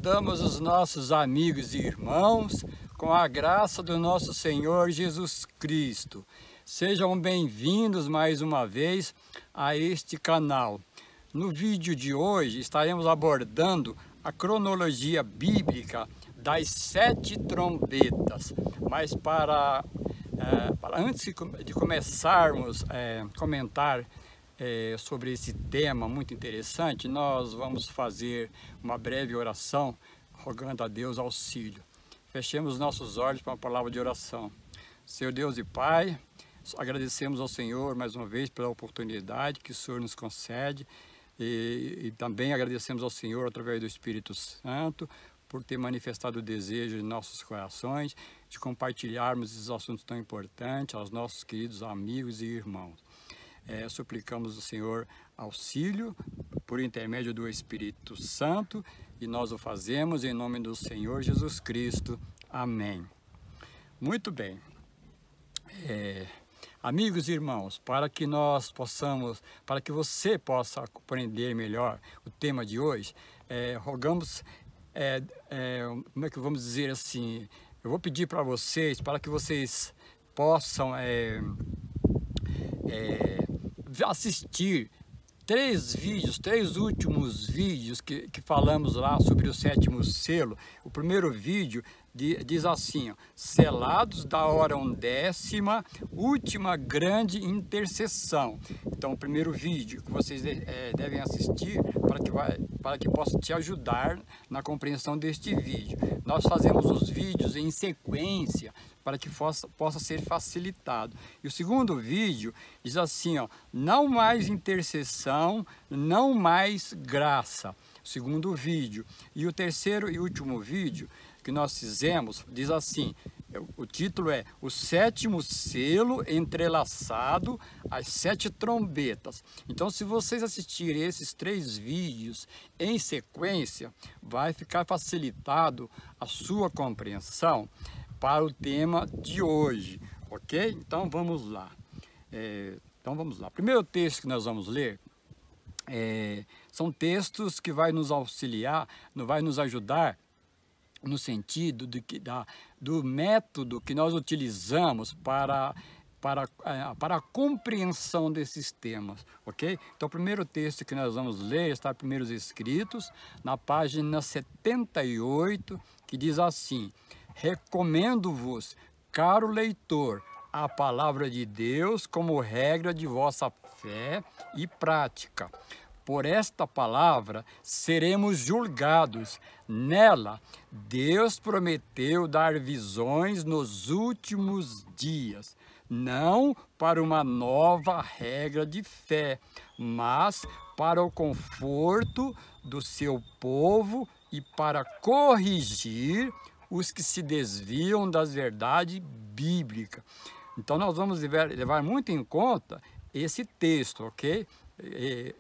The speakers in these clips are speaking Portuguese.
Saudamos os nossos amigos e irmãos com a graça do nosso Senhor Jesus Cristo. Sejam bem-vindos mais uma vez a este canal. No vídeo de hoje estaremos abordando a cronologia bíblica das 7 trombetas. Mas antes de começarmos a comentar sobre esse tema muito interessante, nós vamos fazer uma breve oração, rogando a Deus auxílio. Fechemos nossos olhos para uma palavra de oração. Senhor Deus e Pai, agradecemos ao Senhor mais uma vez pela oportunidade que o Senhor nos concede e também agradecemos ao Senhor através do Espírito Santo por ter manifestado o desejo em nossos corações de compartilharmos esses assuntos tão importantes aos nossos queridos amigos e irmãos. Suplicamos ao Senhor auxílio por intermédio do Espírito Santo e nós o fazemos em nome do Senhor Jesus Cristo. Amém. Muito bem. Amigos e irmãos, para que você possa compreender melhor o tema de hoje, rogamos, como é que vamos dizer assim, eu vou pedir para vocês, para que vocês possam assistir 3 últimos vídeos que falamos lá sobre o 7º selo. O primeiro vídeo diz assim, ó, selados da hora 10ª, última grande intercessão. Então, o primeiro vídeo que vocês devem assistir para que possa te ajudar na compreensão deste vídeo. Nós fazemos os vídeos em sequência para que possa ser facilitado. E o segundo vídeo diz assim, ó, não mais intercessão, não mais graça. O segundo vídeo. E o terceiro e último vídeo que nós fizemos diz assim, o título é o 7º selo entrelaçado às 7 trombetas. Então, se vocês assistirem esses 3 vídeos em sequência, vai ficar facilitado a sua compreensão para o tema de hoje, ok? Então vamos lá. O primeiro texto que nós vamos ler são textos que vai nos auxiliar, vai nos ajudar no sentido do método que nós utilizamos para a compreensão desses temas, ok? Então, o primeiro texto que nós vamos ler está primeiros escritos na página 78, que diz assim: recomendo-vos, caro leitor, a palavra de Deus como regra de vossa fé e prática. Por esta palavra seremos julgados. Nela, Deus prometeu dar visões nos últimos dias, não para uma nova regra de fé, mas para o conforto do seu povo e para corrigir os que se desviam das verdades bíblicas. Então, nós vamos levar muito em conta esse texto, ok?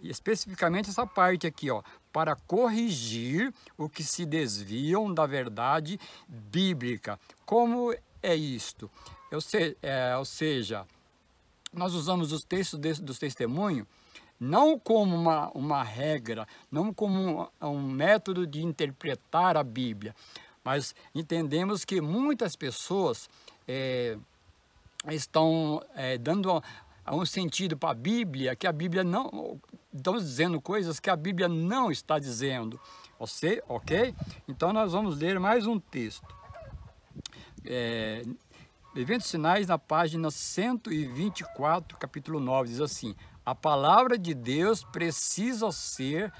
Especificamente essa parte aqui, ó, para corrigir o que se desviam da verdade bíblica. Como é isto? Ou seja, nós usamos os textos dos testemunhos não como uma regra, não como um método de interpretar a Bíblia, mas entendemos que muitas pessoas estão dando um sentido para a Bíblia, que a Bíblia não... Estamos dizendo coisas que a Bíblia não está dizendo, ok? Então, nós vamos ler mais um texto. Eventos Sinais, na página 124, capítulo 9, diz assim: a palavra de Deus precisa ser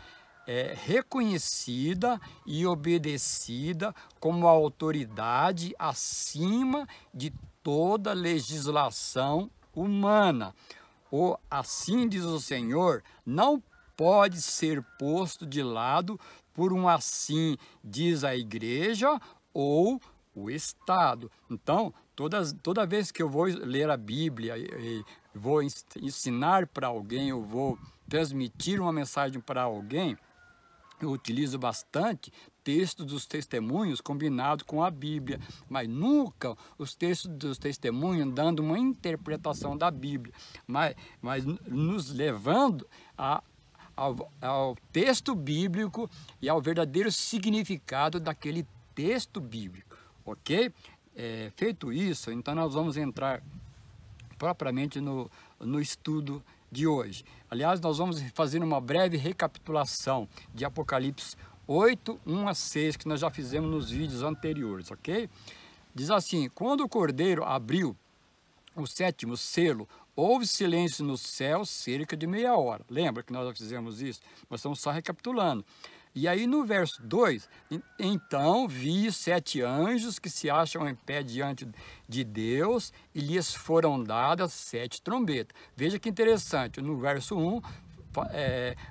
reconhecida e obedecida como autoridade acima de toda legislação humana. Assim diz o Senhor, não pode ser posto de lado por um assim diz a igreja ou o Estado. Então, toda vez que eu vou ler a Bíblia e vou ensinar para alguém, eu vou transmitir uma mensagem para alguém, eu utilizo bastante textos dos testemunhos combinados com a Bíblia, mas nunca os textos dos testemunhos dando uma interpretação da Bíblia, mas nos levando a ao texto bíblico e ao verdadeiro significado daquele texto bíblico, ok? Feito isso, então nós vamos entrar propriamente no estudo de hoje. Aliás, nós vamos fazer uma breve recapitulação de Apocalipse 8, 1 a 6, que nós já fizemos nos vídeos anteriores, ok? Diz assim: quando o Cordeiro abriu o 7º selo, houve silêncio no céu cerca de meia hora. Lembra que nós já fizemos isso? Nós estamos só recapitulando. E aí no verso 2, então vi 7 anjos que se acham em pé diante de Deus e lhes foram dadas 7 trombetas. Veja que interessante, no verso 1,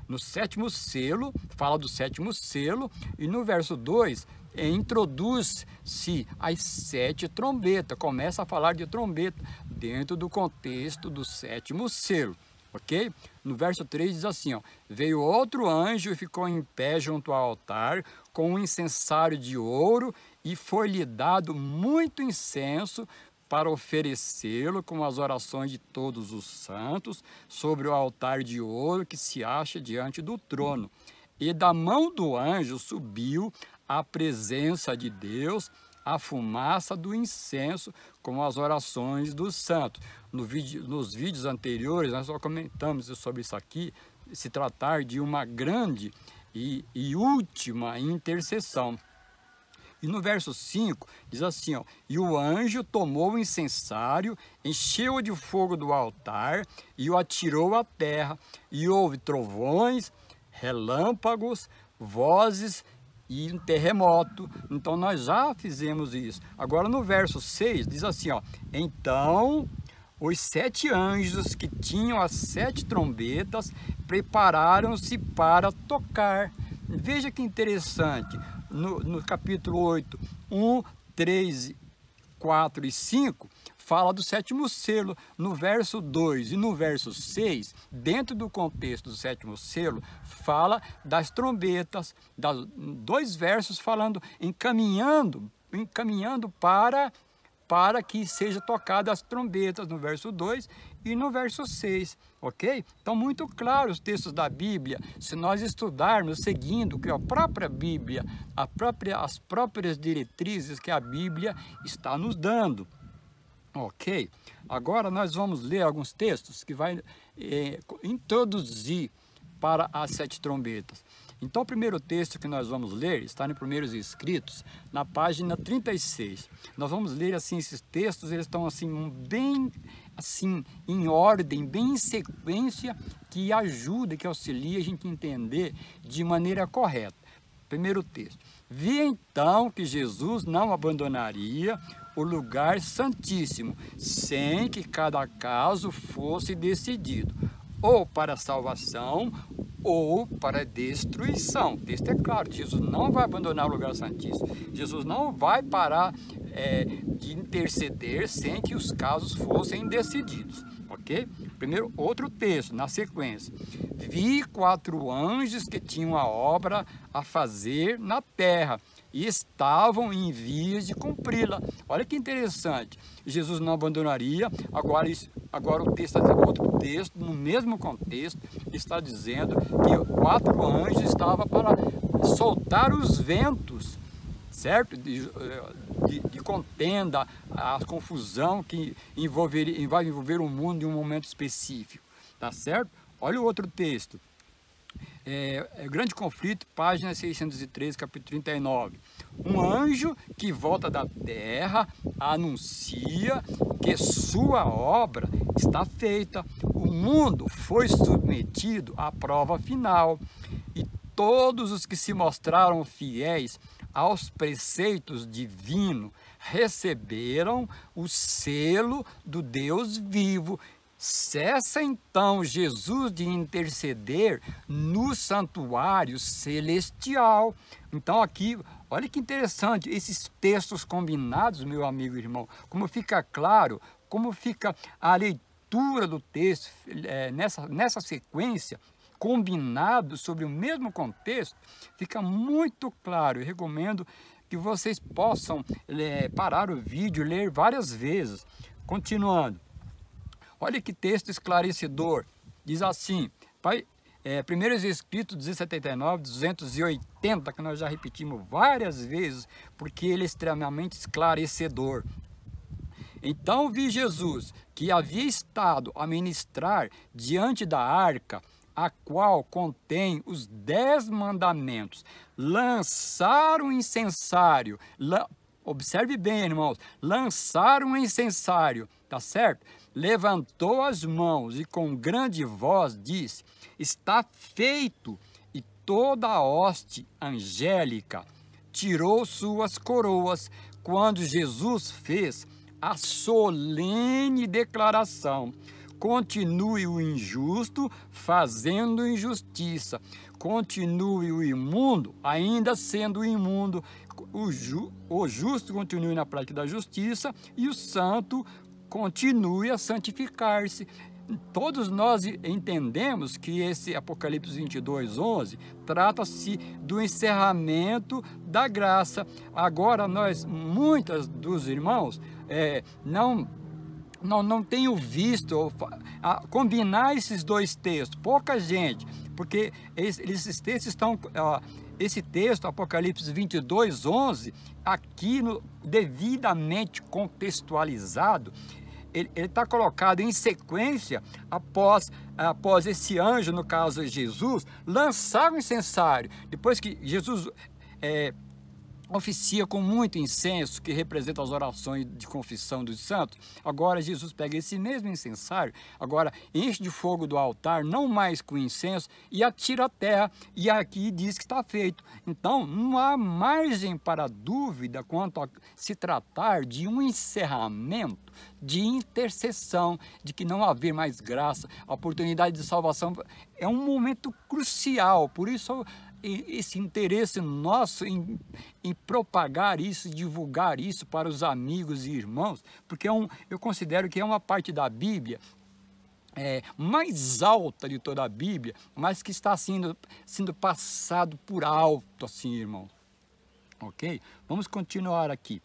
no 7º selo, fala do 7º selo, e no verso 2, introduz-se as 7 trombetas, começa a falar de trombeta dentro do contexto do 7º selo. Ok? No verso 3 diz assim, ó, veio outro anjo e ficou em pé junto ao altar com um incensário de ouro e foi-lhe dado muito incenso para oferecê-lo com as orações de todos os santos sobre o altar de ouro que se acha diante do trono. E da mão do anjo subiu à presença de Deus a fumaça do incenso com as orações dos santos. Nos vídeos anteriores, nós só comentamos sobre isso aqui, se tratar de uma grande e última intercessão. E no verso 5, diz assim, ó, e o anjo tomou o incensário, encheu-o de fogo do altar e o atirou à terra, e houve trovões, relâmpagos, vozes e um terremoto. Então nós já fizemos isso. Agora no verso 6 diz assim, ó, então os 7 anjos que tinham as 7 trombetas prepararam-se para tocar. Veja que interessante, no capítulo 8, 1, 3, 4 e 5, fala do 7º selo. No verso 2 e no verso 6, dentro do contexto do 7º selo, fala das trombetas, 2 versos falando, encaminhando para que seja tocada as trombetas, no verso 2 e no verso 6, ok? Então, muito claro os textos da Bíblia, se nós estudarmos seguindo que a própria Bíblia, as próprias diretrizes que a Bíblia está nos dando. Ok, agora nós vamos ler alguns textos que vai introduzir para as 7 trombetas. Então o primeiro texto que nós vamos ler está nos Primeiros Escritos, na página 36. Nós vamos ler assim esses textos, eles estão assim bem assim em ordem, bem em sequência, que ajuda, que auxilia a gente a entender de maneira correta. Primeiro texto. Vi então que Jesus não abandonaria o lugar santíssimo, sem que cada caso fosse decidido, ou para salvação, ou para destruição. O texto é claro, Jesus não vai abandonar o lugar santíssimo. Jesus não vai parar de interceder sem que os casos fossem decididos. Ok? Primeiro, outro texto, na sequência. Vi 4 anjos que tinham a obra a fazer na terra e estavam em vias de cumpri-la. Olha que interessante. Jesus não abandonaria. Agora o texto, outro texto, no mesmo contexto, está dizendo que 4 anjos estavam para soltar os ventos, certo? De contenda, a confusão que vai envolver o mundo em um momento específico, tá certo? Olha o outro texto. Grande conflito, página 613, capítulo 39. Um anjo que volta da terra anuncia que sua obra está feita. O mundo foi submetido à prova final e todos os que se mostraram fiéis aos preceitos divinos receberam o selo do Deus vivo. Cessa então Jesus de interceder no santuário celestial. Então aqui, olha que interessante, esses textos combinados, meu amigo e irmão, como fica claro, como fica a leitura do texto nessa sequência, combinado sobre o mesmo contexto, fica muito claro. Eu recomendo que vocês possam parar o vídeo e ler várias vezes. Continuando. Olha que texto esclarecedor. Diz assim, Primeiros Escritos 279, 280, que nós já repetimos várias vezes, porque ele é extremamente esclarecedor. Então vi Jesus, que havia estado a ministrar diante da arca, a qual contém os 10 mandamentos, lançar um incensário, observe bem, irmãos, lançar um incensário, tá certo? Levantou as mãos e com grande voz disse: está feito. E toda a hoste angélica tirou suas coroas quando Jesus fez a solene declaração: continue o injusto fazendo injustiça, continue o imundo ainda sendo imundo, o justo continue na prática da justiça e o santo continue a santificar-se. Todos nós entendemos que esse Apocalipse 22, 11 trata-se do encerramento da graça. Agora muitos dos irmãos não tenho visto combinar esses dois textos, pouca gente, porque esses textos estão, esse texto, Apocalipse 22, 11, aqui devidamente contextualizado, ele está colocado em sequência após esse anjo, no caso de Jesus, lançar o incensário. Depois que Jesus oficia com muito incenso, que representa as orações de confissão dos santos, agora Jesus pega esse mesmo incensário, agora enche de fogo do altar, não mais com incenso, e atira à terra, e aqui diz que está feito. Então, não há margem para dúvida quanto a se tratar de um encerramento, de intercessão, de que não haver mais graça, a oportunidade de salvação é um momento crucial. Por isso esse interesse nosso em propagar isso, divulgar isso para os amigos e irmãos, porque eu considero que é uma parte da Bíblia mais alta de toda a Bíblia, mas que está sendo passado por alto, assim, irmãos. Ok? Vamos continuar aqui.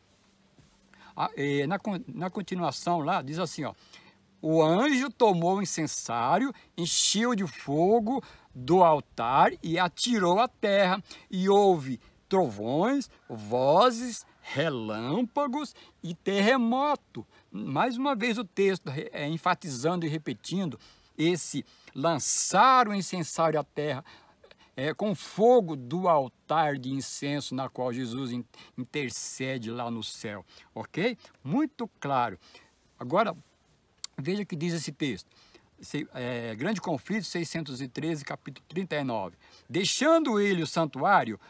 Na continuação lá, diz assim, ó: o anjo tomou o incensário, encheu de fogo do altar e atirou à terra, e houve trovões, vozes, relâmpagos e terremoto. Mais uma vez o texto enfatizando e repetindo esse lançar o incensário à terra, com fogo do altar de incenso na qual Jesus intercede lá no céu, ok? Muito claro. Agora, veja o que diz esse texto. Grande Conflito 613, capítulo 39. Deixando ele o santuário,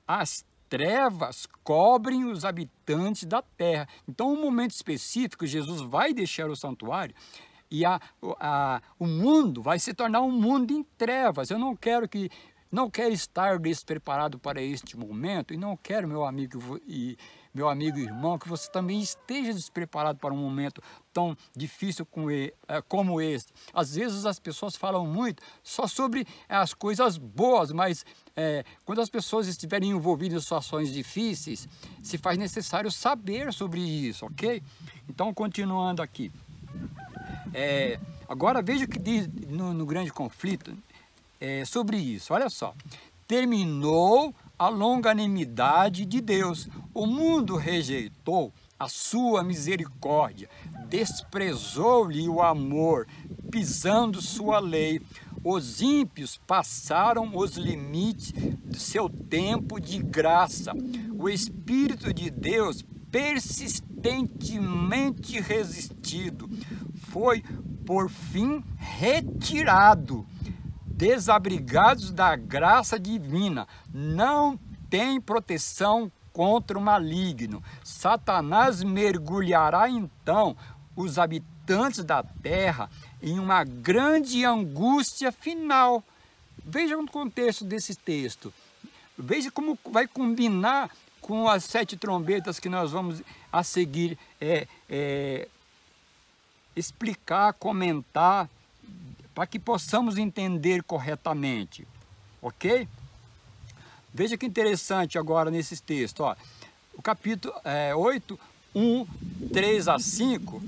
as trevas cobrem os habitantes da terra. Então, um momento específico, Jesus vai deixar o santuário e o mundo vai se tornar um mundo em trevas. Eu não quero estar despreparado para este momento, e não quero, meu amigo e irmão, que você também esteja despreparado para um momento tão difícil como este. Às vezes as pessoas falam muito só sobre as coisas boas, mas quando as pessoas estiverem envolvidas em situações difíceis, se faz necessário saber sobre isso, ok? Então, continuando aqui. Agora veja o que diz no Grande Conflito sobre isso. Olha só: terminou a longanimidade de Deus, o mundo rejeitou a sua misericórdia, desprezou-lhe o amor, pisando sua lei. Os ímpios passaram os limites do seu tempo de graça. O Espírito de Deus, persistentemente resistido, foi por fim retirado. Desabrigados da graça divina, não tem proteção contra o maligno. Satanás mergulhará então os habitantes da terra em uma grande angústia final. Veja o contexto desse texto. Veja como vai combinar com as 7 trombetas que nós vamos a seguir explicar, comentar, para que possamos entender corretamente, ok? Veja que interessante agora nesses textos, ó. O capítulo 8, 1, 3 a 5,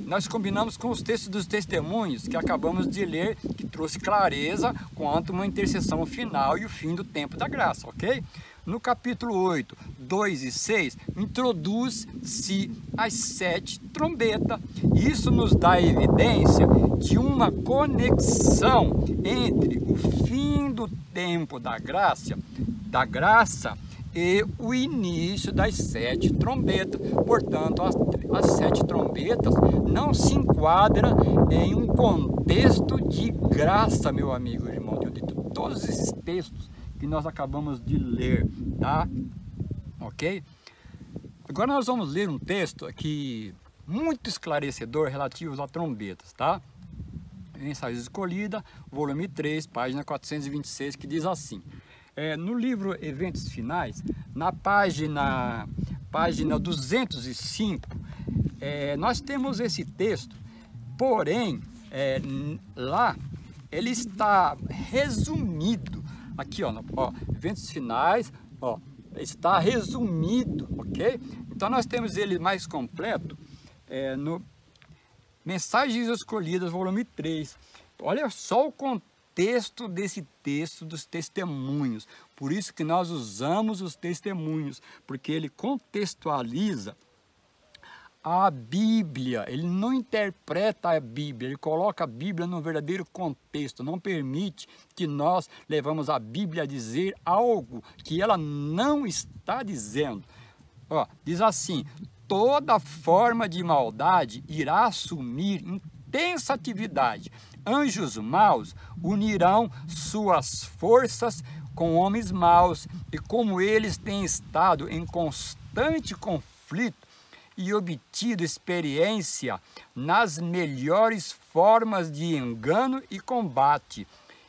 nós combinamos com os textos dos testemunhos que acabamos de ler, que trouxe clareza quanto uma intercessão final e o fim do tempo da graça, ok? No capítulo 8, 2 e 6, introduz-se as 7 trombetas. Isso nos dá evidência de uma conexão entre o fim do tempo da graça e o início das 7 trombetas. Portanto, as 7 trombetas não se enquadram em um contexto de graça, meu amigo, irmão, de todos esses textos que nós acabamos de ler, tá? Ok? Agora nós vamos ler um texto aqui muito esclarecedor relativo a trombetas, tá? Mensagem Escolhida, volume 3, página 426, que diz assim: no livro Eventos Finais, na página 205, nós temos esse texto, porém, lá ele está resumido. Aqui, ó, Eventos Finais, ó, está resumido, ok? Então nós temos ele mais completo no Mensagens Escolhidas, volume 3. Olha só o contexto desse texto dos testemunhos. Por isso que nós usamos os testemunhos, porque ele contextualiza a Bíblia, ele não interpreta a Bíblia, ele coloca a Bíblia no verdadeiro contexto, não permite que nós levamos a Bíblia a dizer algo que ela não está dizendo. Ó, diz assim: toda forma de maldade irá assumir intensa atividade. Anjos maus unirão suas forças com homens maus, e como eles têm estado em constante conflito e obtido experiência nas melhores formas de engano e combate,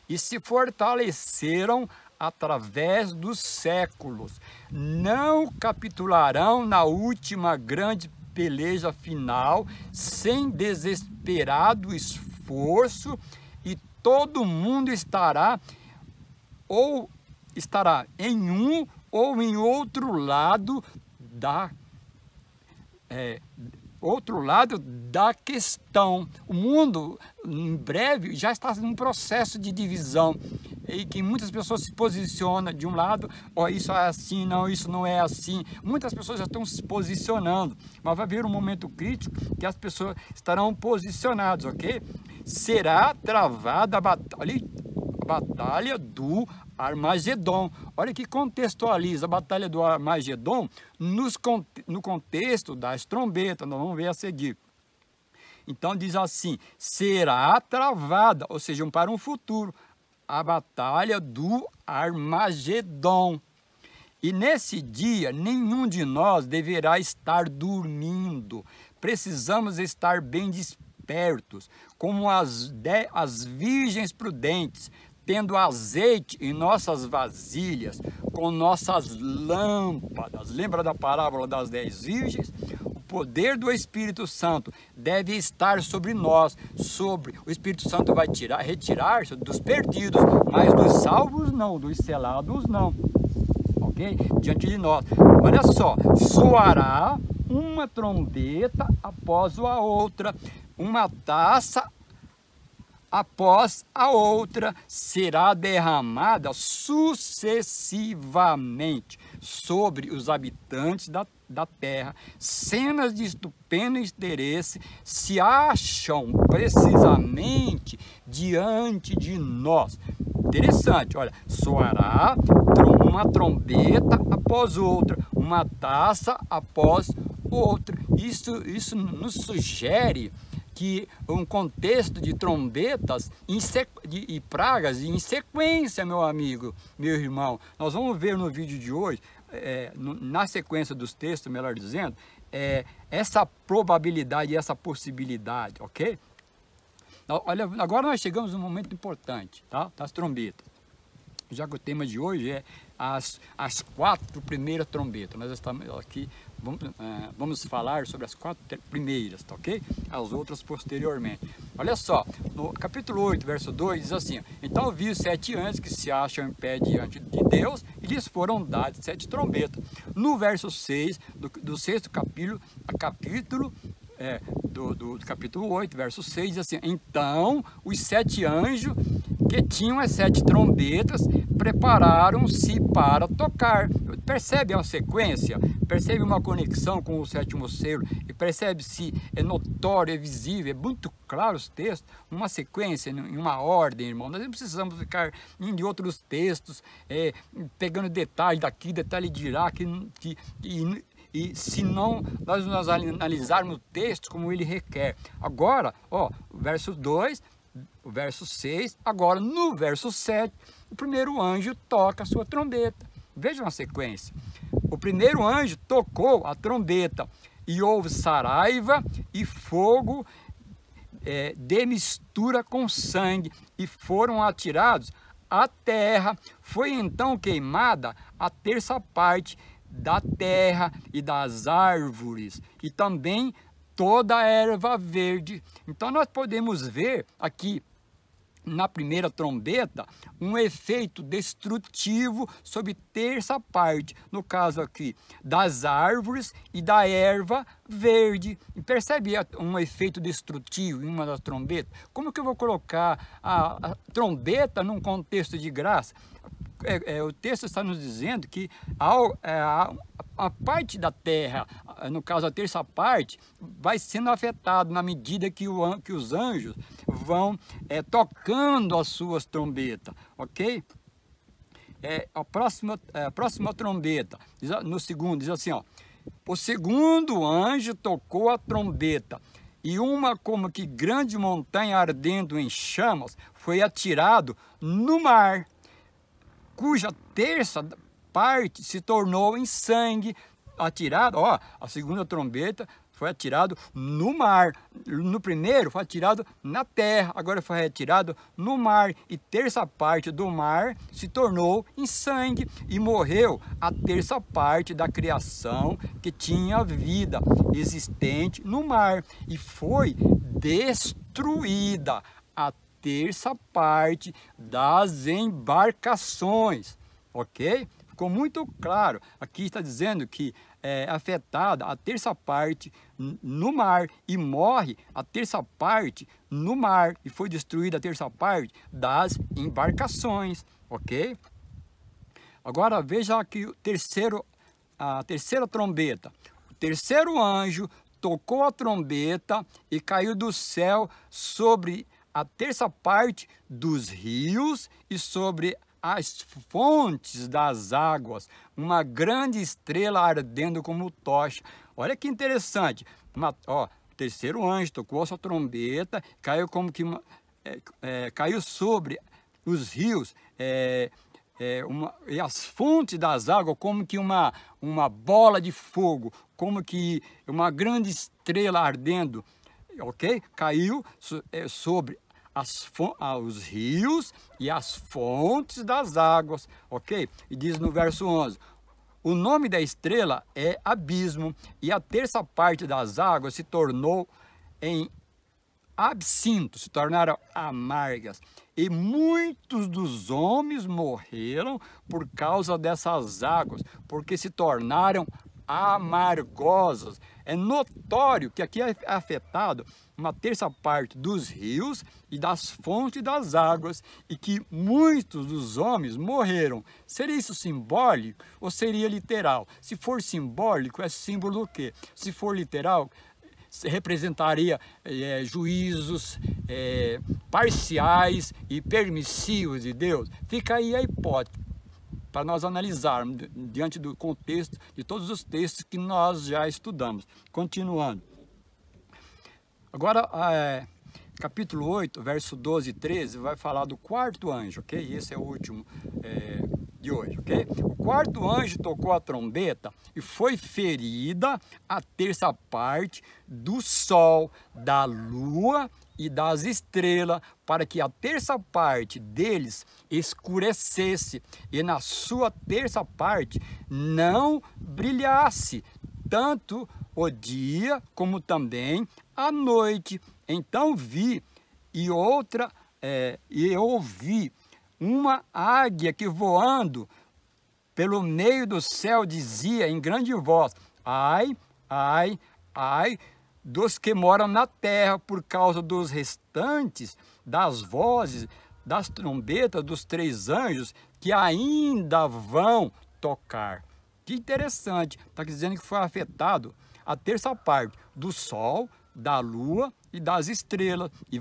e se fortaleceram através dos séculos, não capitularão na última grande peleja final sem desesperado esforço, e todo mundo estará em um ou em outro lado da questão. O mundo, em breve, já está em um processo de divisão, e que muitas pessoas se posicionam de um lado: ó, isso é assim, não, isso não é assim. Muitas pessoas já estão se posicionando, mas vai haver um momento crítico que as pessoas estarão posicionadas, ok? Será travada a batalha do Armagedon. Olha que contextualiza a batalha do Armagedon no contexto das trombetas. Nós vamos ver a seguir. Então diz assim: será travada, ou seja, para um futuro, a batalha do Armagedon. E nesse dia, nenhum de nós deverá estar dormindo. Precisamos estar bem despertos, como as virgens prudentes, tendo azeite em nossas vasilhas, com nossas lâmpadas. Lembra da parábola das 10 virgens? O poder do Espírito Santo deve estar sobre nós. O Espírito Santo vai retirar-se dos perdidos, mas dos salvos não, dos selados não. Ok? Diante de nós. Olha só, soará uma trombeta após a outra, uma taça após a outra será derramada sucessivamente sobre os habitantes da terra. Cenas de estupendo interesse se acham precisamente diante de nós. Interessante, olha, soará uma trombeta após outra, uma taça após outra. Isso nos sugere que um contexto de trombetas e pragas em sequência, meu amigo, meu irmão. Nós vamos ver no vídeo de hoje, na sequência dos textos, melhor dizendo, essa probabilidade e essa possibilidade, ok? Olha, agora nós chegamos num momento importante, tá? Das trombetas. Já que o tema de hoje é as 4 primeiras trombetas. Nós estamos aqui, vamos falar sobre as 4 primeiras, tá, ok? As outras posteriormente. Olha só, no capítulo 8, verso 2, diz assim: então vi os 7 anjos que se acham em pé diante de Deus, e lhes foram dadas 7 trombetas. No verso 6 do 6º capítulo, do capítulo 8, verso 6, diz assim: então os 7 anjos que tinham as 7 trombetas prepararam-se para tocar. Percebe uma sequência? Percebe uma conexão com o 7º selo? E percebe-se, é notório, é visível, é muito claro os textos, uma sequência, em uma ordem, irmão. Nós não precisamos ficar indo em outros textos, pegando detalhe daqui, detalhe de lá, e se não nós analisarmos o texto como ele requer. Agora, ó, verso 2, o verso 6, agora no verso 7, o primeiro anjo toca a sua trombeta. Veja uma sequência. O primeiro anjo tocou a trombeta e houve saraiva e fogo de mistura com sangue, e foram atirados à terra. Foi então queimada a terça parte da terra e das árvores, e também toda a erva verde. Então nós podemos ver aqui na primeira trombeta um efeito destrutivo sobre terça parte, no caso aqui das árvores e da erva verde. E percebe um efeito destrutivo em uma das trombetas? Como que eu vou colocar a trombeta num contexto de graça? O texto está nos dizendo que a parte da terra, no caso a terça parte, vai sendo afetada na medida que os anjos vão tocando as suas trombetas, ok? A próxima trombeta, no segundo, diz assim, ó: o segundo anjo tocou a trombeta, e uma como que grande montanha ardendo em chamas foi atirado no mar, cuja terça parte se tornou em sangue. Atirado, ó, a segunda trombeta foi atirado no mar. No primeiro foi atirado na terra, agora foi atirado no mar, e terça parte do mar se tornou em sangue, e morreu a terça parte da criação que tinha vida existente no mar, e foi destruída a terça parte das embarcações, ok? Ficou muito claro. Aqui está dizendo que é afetada a terça parte no mar, e morre a terça parte no mar, e foi destruída a terça parte das embarcações, ok? Agora veja aqui a terceira trombeta. O terceiro anjo tocou a trombeta e caiu do céu sobre a terça parte dos rios e sobre as fontes das águas, uma grande estrela ardendo como tocha. Olha que interessante. O terceiro anjo tocou a sua trombeta, caiu como que caiu sobre os rios e as fontes das águas, como que uma bola de fogo, como que uma grande estrela ardendo, ok? Caiu sobre os rios e as fontes das águas, ok? E diz no verso 11: o nome da estrela é Abismo, e a terça parte das águas se tornou em absinto, se tornaram amargas, e muitos dos homens morreram por causa dessas águas, porque se tornaram amargosas. É notório que aqui é afetado uma terça parte dos rios e das fontes das águas, e que muitos dos homens morreram. Seria isso simbólico ou seria literal? Se for simbólico, é símbolo do quê? Se for literal, representaria juízos parciais e permissivos de Deus. Fica aí a hipótese para nós analisarmos diante do contexto de todos os textos que nós já estudamos. Continuando. Agora, capítulo 8, verso 12 e 13, vai falar do quarto anjo, ok? Esse é o último de hoje, ok? O quarto anjo tocou a trombeta e foi ferida a terça parte do sol, da lua e das estrelas, para que a terça parte deles escurecesse, e na sua terça parte não brilhasse, tanto o dia como também a noite. Então vi e ouvi uma águia que, voando pelo meio do céu, dizia em grande voz: ai, ai, ai dos que moram na terra, por causa dos restantes das vozes, das trombetas dos 3 anjos que ainda vão tocar. Que interessante, está dizendo que foi afetado a terça parte do sol, da lua e das estrelas. E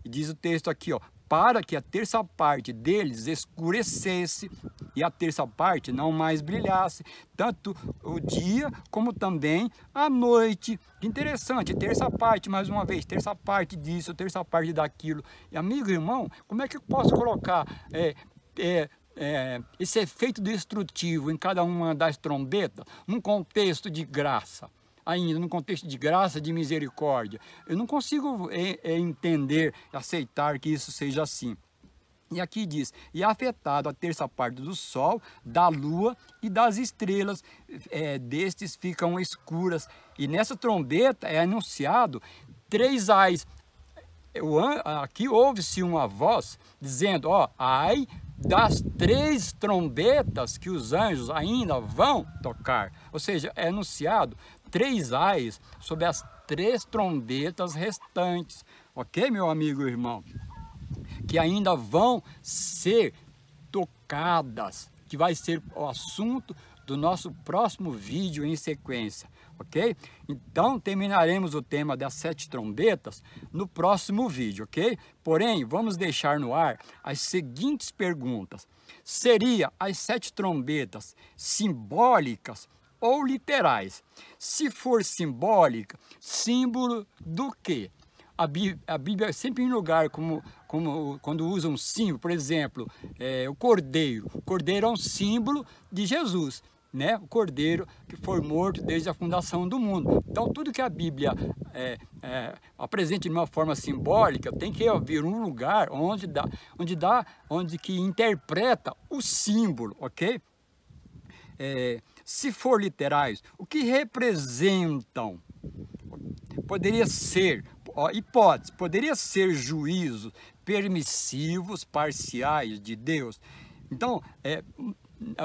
diz o texto aqui, ó, para que a terça parte deles escurecesse e a terça parte não mais brilhasse, tanto o dia como também a noite. Que interessante, terça parte, mais uma vez, terça parte disso, terça parte daquilo. E amigo e irmão, como é que eu posso colocar esse efeito destrutivo em cada uma das trombetas num contexto de graça? Ainda no contexto de graça, de misericórdia, eu não consigo entender, aceitar que isso seja assim. E aqui diz, e afetado a terça parte do sol, da lua e das estrelas, destes ficam escuras. E nessa trombeta é anunciado 3 ais. Aqui ouve-se uma voz dizendo, ó, ai das 3 trombetas que os anjos ainda vão tocar. Ou seja, é anunciado 3 ais sobre as 3 trombetas restantes, ok, meu amigo e irmão? Que ainda vão ser tocadas, que vai ser o assunto do nosso próximo vídeo em sequência, ok? Então, terminaremos o tema das 7 trombetas no próximo vídeo, ok? Porém, vamos deixar no ar as seguintes perguntas. Seria as 7 trombetas simbólicas ou literais? Se for simbólica, símbolo do quê? A Bíblia sempre em lugar como quando usa um símbolo, por exemplo, o cordeiro. O cordeiro é um símbolo de Jesus, né? O cordeiro que foi morto desde a fundação do mundo. Então, tudo que a Bíblia apresenta de uma forma simbólica tem que haver um lugar onde que interpreta o símbolo, ok? Se for literais, o que representam? Poderia ser, hipótese, poderia ser juízos permissivos, parciais de Deus. Então,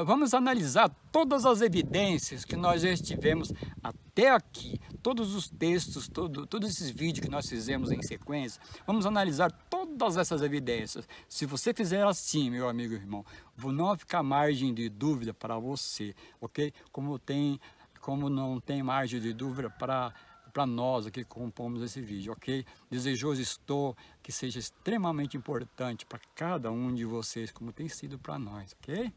vamos analisar todas as evidências que nós já estivemos até aqui, todos os textos, todos esses vídeos que nós fizemos em sequência, vamos analisar todas essas evidências. Se você fizer assim, meu amigo e irmão, não vai ficar margem de dúvida para você, ok? Como não tem margem de dúvida para nós aqui que compomos esse vídeo, ok? Desejoso estou que seja extremamente importante para cada um de vocês, como tem sido para nós, ok?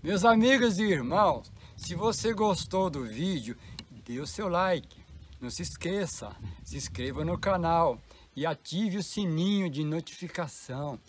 Meus amigos e irmãos, se você gostou do vídeo, dê o seu like. Não se esqueça, se inscreva no canal e ative o sininho de notificação.